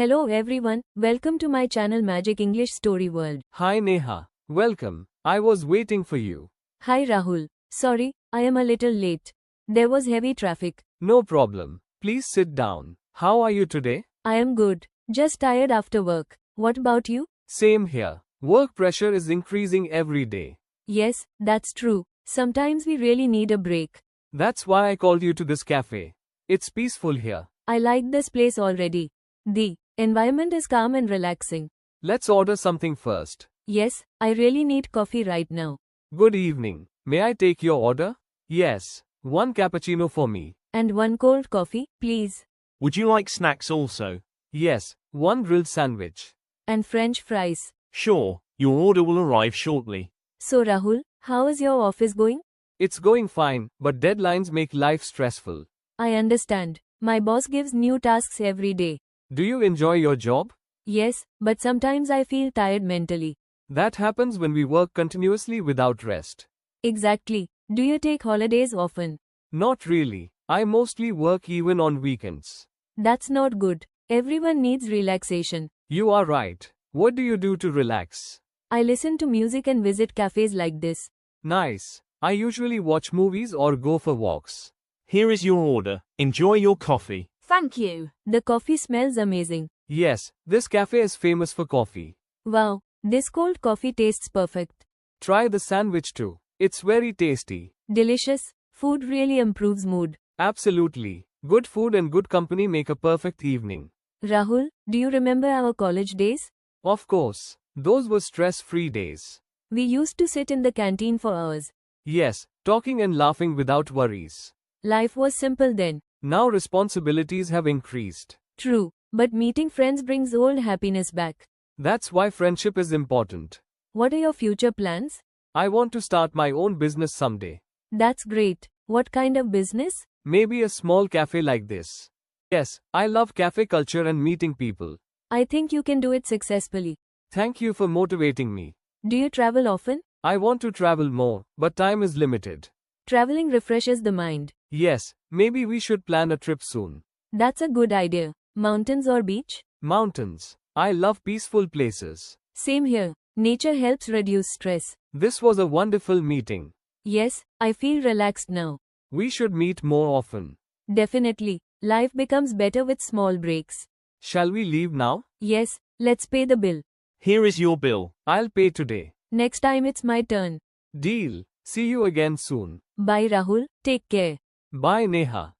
Hello everyone, welcome to my channel Magic English Story World. Hi Neha, welcome. I was waiting for you. Hi Rahul, sorry, I am a little late. There was heavy traffic. No problem. Please sit down. How are you today? I am good, just tired after work. What about you? Same here. Work pressure is increasing every day. Yes, that's true. Sometimes we really need a break. That's why I called you to this cafe. It's peaceful here. I like this place already. The environment is calm and relaxing. Let's order something first. Yes, I really need coffee right now. Good evening. May I take your order? Yes. One cappuccino for me. And one cold coffee, please. Would you like snacks also? Yes. One grilled sandwich. And French fries. Sure, your order will arrive shortly. So Rahul, how is your office going? It's going fine, but deadlines make life stressful. I understand. My boss gives new tasks every day. Do you enjoy your job? Yes, but sometimes I feel tired mentally. That happens when we work continuously without rest. Exactly. Do you take holidays often? Not really. I mostly work even on weekends. That's not good. Everyone needs relaxation. You are right. What do you do to relax? I listen to music and visit cafes like this. Nice. I usually watch movies or go for walks. Here is your order. Enjoy your coffee. Thank you. The coffee smells amazing. Yes, this cafe is famous for coffee. Wow, this cold coffee tastes perfect. Try the sandwich too. It's very tasty. Delicious. Food really improves mood. Absolutely. Good food and good company make a perfect evening. Rahul, do you remember our college days? Of course. Those were stress-free days. We used to sit in the canteen for hours. Yes, talking and laughing without worries. Life was simple then. Now responsibilities have increased. True, but meeting friends brings old happiness back. That's why friendship is important. What are your future plans? I want to start my own business someday. That's great. What kind of business? Maybe a small cafe like this. Yes, I love cafe culture and meeting people. I think you can do it successfully. Thank you for motivating me. Do you travel often? I want to travel more, but time is limited. Traveling refreshes the mind. Yes, maybe we should plan a trip soon. That's a good idea. Mountains or beach? Mountains. I love peaceful places. Same here. Nature helps reduce stress. This was a wonderful meeting. Yes, I feel relaxed now. We should meet more often. Definitely. Life becomes better with small breaks. Shall we leave now? Yes, let's pay the bill. Here is your bill. I'll pay today. Next time it's my turn. Deal. See you again soon. Bye Rahul, take care. Bye Neha.